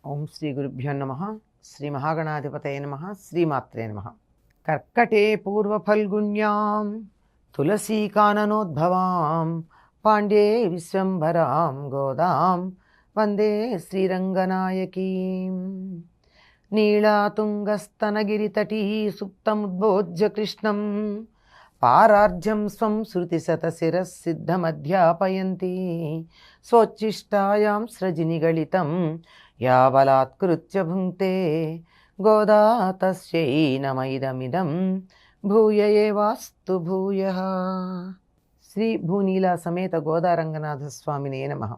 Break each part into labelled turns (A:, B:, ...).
A: ఓం శ్రీ గురుభ్యో నమ. శ్రీ మహాగణాధిపతయ నమ. శ్రీమాత్రే నమ. కర్కటే పూర్వఫల్గుణ్యాం తులసీకాననోద్భవాం పాండ్యే విశ్వంభరాం గోదాం వందే శ్రీరంగనాయకీం. నీళాతుంగస్తనగిరితటీ సుప్తముద్బోధ్య కృష్ణం పారార్జ్యం స్వం శృతిశతశిరసిద్ధమధ్యాపయంతి స్వోచ్ఛిష్టాయాం సృజినిగళితం యా బలాత్కృత్య భుంక్తే గోదా తస్యై నమైదమిదం భూయ ఏవాస్తు భూయః. శ్రీ భూనీలా సమేత గోదారంగనాథ స్వామినే నమః.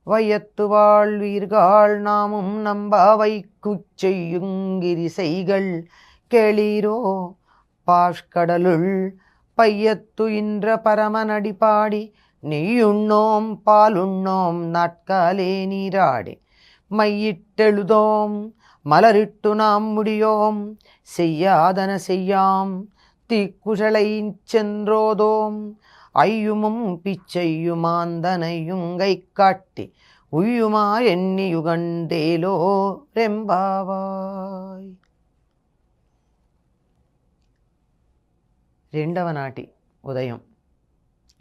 A: வையத்துவாள் வீர்கள் நாமும் நம்பாவை குச்செய்யுங்கிரிசைகள் கேளீரோ பாஷ்கடலுள் பையத்து இன்ற பரமனடிபாடி நெய்யுண்ணோம் பாலுண்ணோம் நாட்காலே நீராடி மையிட்டெழுதோம் மலரிட்டு நாம் முடியோம் செய்யாதன செய்யாம் தீக்குழலை சென்றோதோம் ஐயுமும் பிச்சையுமாந்தனையுங்கை காட்டி ఉయ్యుమా ఎన్ని యుగండేలో రెంబావాయ్. రెండవ నాటి ఉదయం.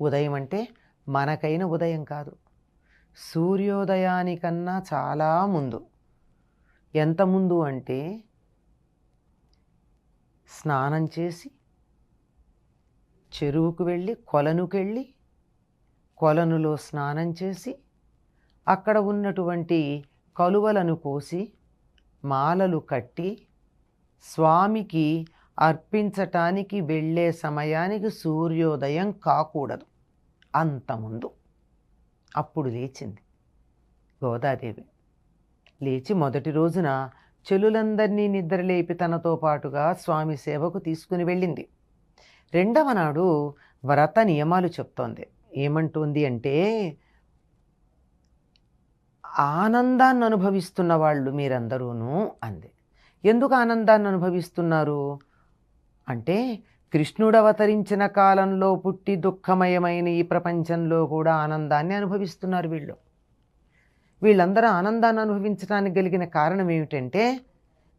A: ఉదయం అంటే మనకైన ఉదయం కాదు, సూర్యోదయానికన్నా చాలా ముందు. ఎంత ముందు అంటే స్నానం చేసి చెరువుకు వెళ్ళి కొలనుకెళ్ళి కొలనులో స్నానం చేసి అక్కడ ఉన్నటువంటి కలువలను కోసి మాలలు కట్టి స్వామికి అర్పించటానికి వెళ్ళే సమయానికి సూర్యోదయం కాకూడదు, అంత ముందు. అప్పుడు లేచింది గోదాదేవి. లేచి మొదటి రోజున చెలులందరినీ నిద్రలేపి తనతో పాటుగా స్వామి సేవకు తీసుకుని వెళ్ళింది. రెండవ నాడు వ్రత నియమాలు చెప్తోంది. ఏమంటుంది అంటే, ఆనందాన్ని అనుభవిస్తున్న వాళ్ళు మీరందరూను అంది. ఎందుకు ఆనందాన్ని అనుభవిస్తున్నారు అంటే, కృష్ణుడు అవతరించిన కాలంలో పుట్టి దుఃఖమయమైన ఈ ప్రపంచంలో కూడా ఆనందాన్ని అనుభవిస్తున్నారు వీళ్ళు. వీళ్ళందరూ ఆనందాన్ని అనుభవించడానికి కలిగిన కారణం ఏమిటంటే,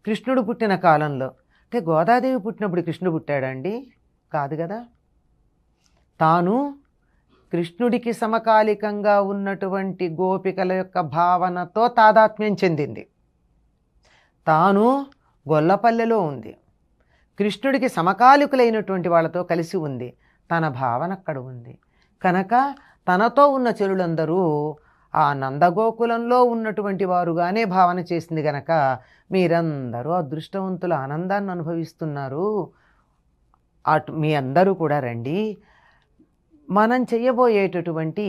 A: కృష్ణుడు పుట్టిన కాలంలో అంటే గోదాదేవి పుట్టినప్పుడు కృష్ణుడు పుట్టాడండి? కాదు కదా. తాను కృష్ణుడికి సమకాలికంగా ఉన్నటువంటి గోపికల యొక్క భావనతో తాదాత్మ్యం చెందింది. తాను గొల్లపల్లెలో ఉంది, కృష్ణుడికి సమకాలికులైనటువంటి వాళ్ళతో కలిసి ఉంది, తన భావన అక్కడ ఉంది. కనుక తనతో ఉన్న చెలులందరూ ఆ నందగోకులంలో ఉన్నటువంటి వారుగానే భావన చేసింది. గనక మీరందరూ అదృష్టవంతుల ఆనందాన్ని అనుభవిస్తున్నారు, అటు మీ అందరూ కూడా రండి. మనం చెయ్యబోయేటటువంటి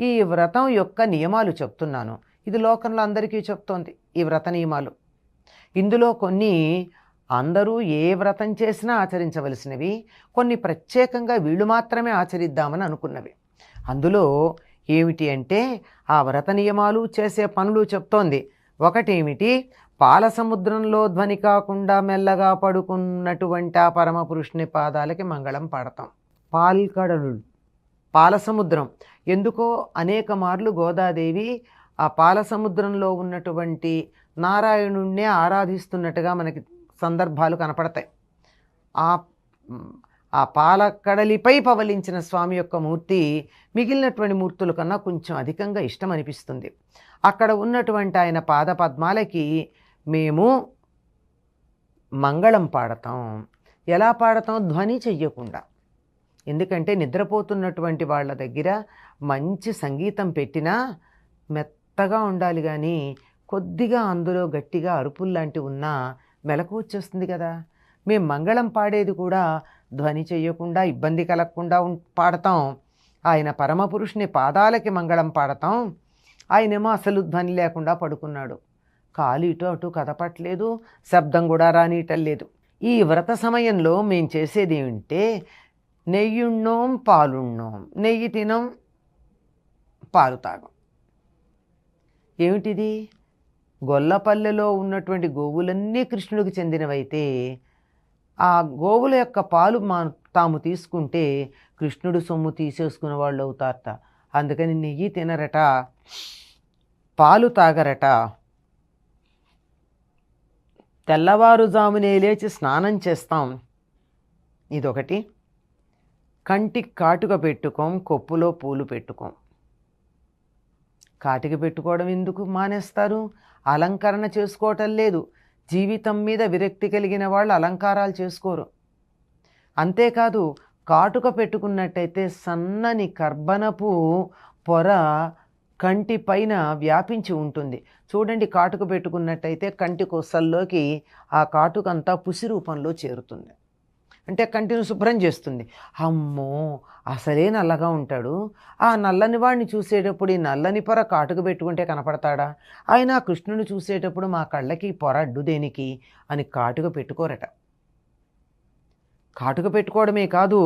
A: ఈ వ్రతం యొక్క నియమాలు చెప్తున్నాను. ఇది లోకంలో అందరికీ చెప్తోంది ఈ వ్రత నియమాలు. ఇందులో కొన్ని అందరూ ఏ వ్రతం చేసినా ఆచరించవలసినవి, కొన్ని ప్రత్యేకంగా వీళ్ళు మాత్రమే ఆచరిద్దామని అనుకున్నవి. అందులో ఏమిటి అంటే, ఆ వ్రత నియమాలు చేసే పనులు చెప్తోంది. ఒకటేమిటి, పాల సముద్రంలో ధ్వని కాకుండా మెల్లగా పడుకున్నటువంటి ఆ పరమపురుషుని పాదాలకి మంగళం పాడతాం. పాల్కడలు, పాల సముద్రం. ఎందుకో అనేక మార్లు గోదాదేవి ఆ పాల సముద్రంలో ఉన్నటువంటి నారాయణుణ్ణే ఆరాధిస్తున్నట్టుగా మనకి సందర్భాలు కనపడతాయి. ఆ పాలకడలిపై పవలించిన స్వామి యొక్క మూర్తి మిగిలినటువంటి మూర్తుల కన్నా కొంచెం అధికంగా ఇష్టం అనిపిస్తుంది. అక్కడ ఉన్నటువంటి ఆయన పాద పద్మాలకి మేము మంగళం పాడతాం. ఎలా పాడతాం? ధ్వని చెయ్యకుండా. ఎందుకంటే నిద్రపోతున్నటువంటి వాళ్ళ దగ్గర మంచి సంగీతం పెట్టినా మెత్తగా ఉండాలి, కానీ కొద్దిగా అందులో గట్టిగా అరుపుల్లాంటివి ఉన్నా మెలకు వచ్చేస్తుంది కదా. మేము మంగళం పాడేది కూడా ధ్వని చెయ్యకుండా, ఇబ్బంది కలగకుండా పాడతాం. ఆయన పరమపురుషుని పాదాలకి మంగళం పాడతాం. ఆయనేమో అసలు ధ్వని లేకుండా పడుకున్నాడు, కాలు ఇటు అటు కదపట్లేదు, శబ్దం కూడా రానియటం లేదు. ఈ వ్రత సమయంలో మేము చేసేది ఏమిటంటే, నెయ్యుಣ್ಣోం పాలుಣ್ಣోం. నెయ్యి తినం, పాలు తాగం. ఏమిటిది? గొల్లపల్లెలో ఉన్నటువంటి గోవులన్నీ కృష్ణుడికి చెందినవైతే ఆ గోవుల యొక్క పాలు తాము తీసుకుంటే కృష్ణుడు సొమ్ము తీసేసుకున్న వాళ్ళు అవుతారట. అందుకని నెయ్యి తినరట, పాలు తాగరట. తెల్లవారుజామునే లేచి స్నానం చేస్తాం, ఇదొకటి. కంటికి కాటుక పెట్టుకోం, కొప్పులో పూలు పెట్టుకోం. కాటిక పెట్టుకోవడం ఎందుకు మానేస్తారు? అలంకరణ చేసుకోవటం లేదు. జీవితం మీద విరక్తి కలిగిన వాళ్ళు అలంకారాలు చేసుకోరు. అంతేకాదు, కాటుక పెట్టుకున్నట్టయితే సన్నని కర్బనపు పొర కంటి పైన వ్యాపించి ఉంటుంది. చూడండి, కాటుక పెట్టుకున్నట్టయితే కంటి కొసల్లోకి ఆ కాటుకంతా పుసి రూపంలో చేరుతుంది. అంటే కంటిని శుభ్రం చేస్తుంది. అమ్మో, అసలే నల్లగా ఉంటాడు, ఆ నల్లని వాడిని చూసేటప్పుడు ఈ నల్లని పొర కాటుక పెట్టుకుంటే కనపడతాడా? అయినా కృష్ణుని చూసేటప్పుడు మా కళ్ళకి పొర అడ్డు దేనికి అని కాటుక పెట్టుకోరట. కాటుక పెట్టుకోవడమే కాదు,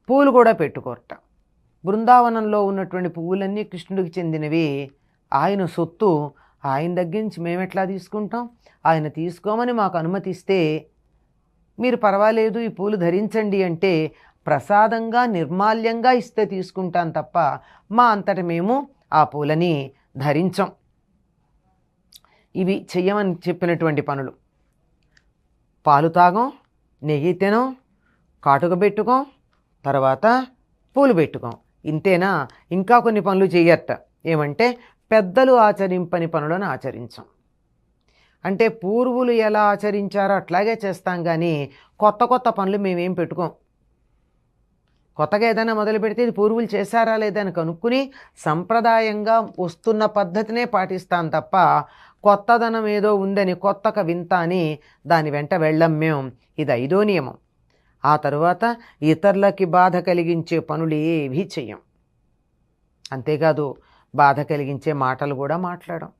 A: పువ్వులు కూడా పెట్టుకోరట. బృందావనంలో ఉన్నటువంటి పువ్వులన్నీ కృష్ణుడికి చెందినవి, ఆయన సొత్తు. ఆయన దగ్గర నుంచి మేమెట్లా తీసుకుంటాం? ఆయన తీసుకోమని మాకు అనుమతిస్తే మీరు పర్వాలేదు ఈ పూలు ధరించండి అంటే ప్రసాదంగా నిర్మాల్యంగా ఇస్తే తీసుకుంటాం తప్ప మా అంతట మేము ఆ పూలని ధరించం. ఇవి చెయ్యమని చెప్పినటువంటి పనులు. పాలు తాగం, నెయ్యి తినం, కాటుక పెట్టుకోం, తర్వాత పూలు పెట్టుకోం. ఇంతేనా? ఇంకా కొన్ని పనులు చెయ్యట. ఏమంటే పెద్దలు ఆచరింపని పనులను ఆచరించం. అంటే పూర్వులు ఎలా ఆచరించారో అట్లాగే చేస్తాం, కానీ కొత్త కొత్త పనులు మేమేం పెట్టుకోం. కొత్తగా ఏదైనా మొదలు పెడితే ఇది పూర్వులు చేశారా లేదని కనుక్కుని సంప్రదాయంగా వస్తున్న పద్ధతినే పాటిస్తాం తప్ప కొత్తదనం ఏదో ఉందని కొత్తక వింత అని దాని వెంట వెళ్ళం మేము. ఇది 5వ నియమం. ఆ తరువాత ఇతరులకి బాధ కలిగించే పనులు ఏవీ చెయ్యం. అంతేకాదు, బాధ కలిగించే మాటలు కూడా మాట్లాడం.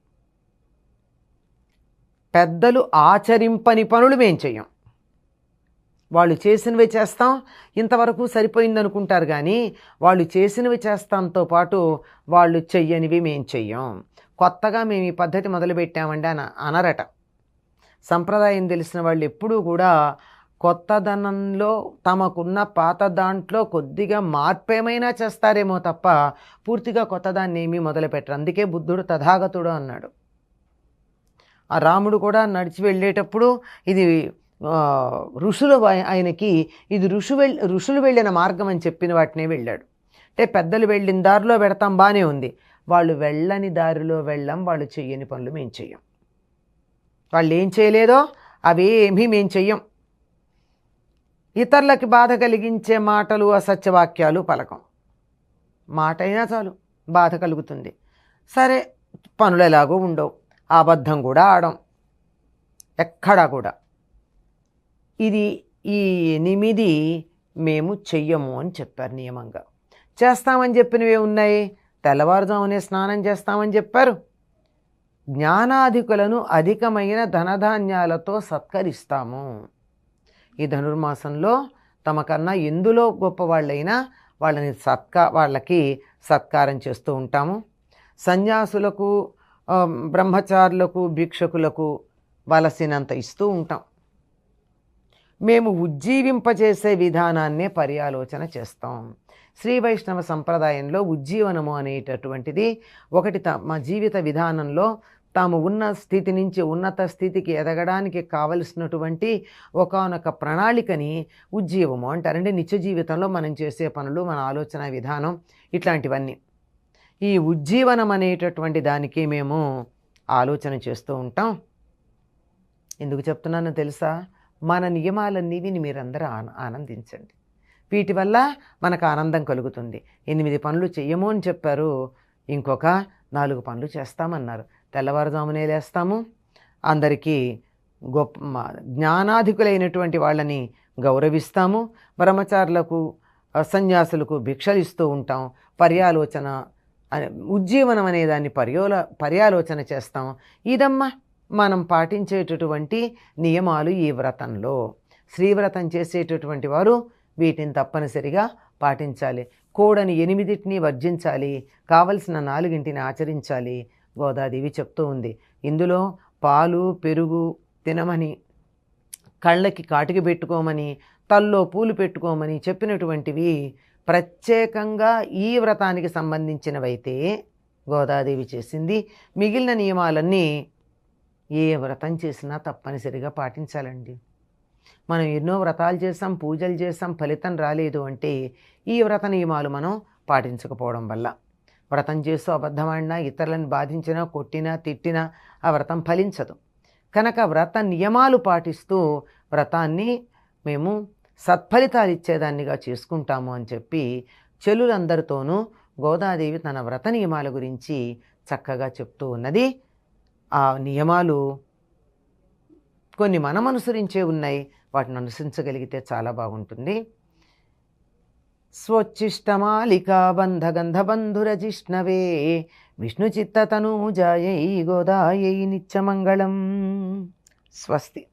A: పెద్దలు ఆచరింపని పనులు మేం చెయ్యం. వాళ్ళు చేసినవి చేస్తాం, ఇంతవరకు సరిపోయిందనుకుంటారు, కానీ వాళ్ళు చేసినవి చేస్తాంతో పాటు వాళ్ళు చెయ్యనివి మేం చెయ్యం. కొత్తగా మేము ఈ పద్ధతి మొదలుపెట్టామండి అనరట. సంప్రదాయం తెలిసిన వాళ్ళు ఎప్పుడూ కూడా కొత్తదనంలో తమకున్న పాత దాంట్లో కొద్దిగా మార్పేమైనా చేస్తారేమో తప్ప పూర్తిగా కొత్తదాన్ని ఏమీ మొదలుపెట్టరు. అందుకే బుద్ధుడు తథాగతుడు అన్నాడు. ఆ రాముడు కూడా నడిచి వెళ్ళేటప్పుడు ఇది ఋషులు ఆయనకి ఇది ఋషులు వెళ్ళిన మార్గం అని చెప్పిన వాటినే వెళ్ళాడు. అంటే పెద్దలు వెళ్ళిన దారిలో పెడతాం, బాగానే ఉంది. వాళ్ళు వెళ్ళని దారిలో వెళ్ళాం, వాళ్ళు చెయ్యని పనులు మేము చెయ్యం. వాళ్ళు ఏం చేయలేదో అవేమీ మేము చెయ్యం. ఇతరులకి బాధ కలిగించే మాటలు, అసత్యవాక్యాలు పలకం. మాట అయినా చాలు బాధ కలుగుతుంది. సరే, పనులు ఎలాగో ఉండవు, అబద్ధం కూడా ఆడం ఎక్కడా కూడా. ఇది ఈ 8 మేము చెయ్యము అని చెప్పారు నియమంగా. చేస్తామని చెప్పినవి ఉన్నాయి. తెల్లవారుజామునే స్నానం చేస్తామని చెప్పారు. జ్ఞానాధికులను అధికమైన ధనధాన్యాలతో సత్కరిస్తాము. ఈ ధనుర్మాసంలో తమకన్నా ఎందులో గొప్పవాళ్ళైనా వాళ్ళకి సత్కారం చేస్తూ ఉంటాము. సన్యాసులకు, బ్రహ్మచారులకు, భిక్షకులకు వలసినంత ఇస్తూ ఉంటాం. మేము ఉజ్జీవింపజేసే విధానాన్నే పర్యాలోచన చేస్తాం. శ్రీ వైష్ణవ సంప్రదాయంలో ఉజ్జీవనము అనేటటువంటిది ఒకటి. మా జీవిత విధానంలో తాము ఉన్న స్థితి నుంచి ఉన్నత స్థితికి ఎదగడానికి కావలసినటువంటి ఒకానొక ప్రణాళికని ఉజ్జీవము అంటారంటే నిత్య జీవితంలో మనం చేసే పనులు, మన ఆలోచన విధానం, ఇట్లాంటివన్నీ. ఈ ఉజ్జీవనం అనేటటువంటి దానికి మేము ఆలోచన చేస్తూ ఉంటాం. ఎందుకు చెప్తున్నానో తెలుసా? మన నియమాలన్నీ విని మీరందరూ ఆనందించండి. వీటి వల్ల మనకు ఆనందం కలుగుతుంది. 8 పనులు చెయ్యము అని చెప్పారు, ఇంకొక 4 పనులు చేస్తామన్నారు. తెల్లవారుజామునే లేస్తాము, అందరికీ జ్ఞానాధికులైనటువంటి వాళ్ళని గౌరవిస్తాము, బ్రహ్మచారులకు, సన్యాసులకు భిక్షలు ఇస్తూ ఉంటాం, పర్యాలోచన ఉజ్జీవనం అనేదాన్ని పర్యాలోచన చేస్తాం. ఇదమ్మా మనం పాటించేటటువంటి నియమాలు ఈ వ్రతంలో. శ్రీవ్రతం చేసేటటువంటి వారు వీటిని తప్పనిసరిగా పాటించాలి. కూడని 8 వర్జించాలి, కావలసిన 4 ఆచరించాలి. గోదాదేవి చెప్తూ ఉంది. ఇందులో పాలు, పెరుగు తినమని, కళ్ళకి కాటికి పెట్టుకోమని, తల్లో పూలు పెట్టుకోమని చెప్పినటువంటివి ప్రత్యేకంగా ఈ వ్రతానికి సంబంధించినవైతే గోదాదేవి చేసింది. మిగిలిన నియమాలన్నీ ఏ వ్రతం చేసినా తప్పనిసరిగా పాటించాలండి. మనం ఎన్నో వ్రతాలు చేసాం, పూజలు చేసాం, ఫలితం రాలేదు అంటే ఈ వ్రత నియమాలు మనం పాటించకపోవడం వల్ల. వ్రతం చేస్తూ అబద్ధమాడినా, ఇతరులను బాధించినా, కొట్టినా, తిట్టినా ఆ వ్రతం ఫలించదు. కనుక వ్రత నియమాలు పాటిస్తూ వ్రతాన్ని మేము సత్ఫలితాలు ఇచ్చేదాన్నిగా చేసుకుంటాము అని చెప్పి చెల్లులందరితోనూ గోదాదేవి తన వ్రత నియమాల గురించి చక్కగా చెప్తూ ఉన్నది. ఆ నియమాలు కొన్ని మనం అనుసరించే ఉన్నాయి, వాటిని అనుసరించగలిగితే చాలా బాగుంటుంది. స్వచ్ఛిష్టమాలికా బంధగంధబంధురజిష్ణవే విష్ణుచిత్తతనూజాయై గోదాయై నిత్యమంగళం. స్వస్తి.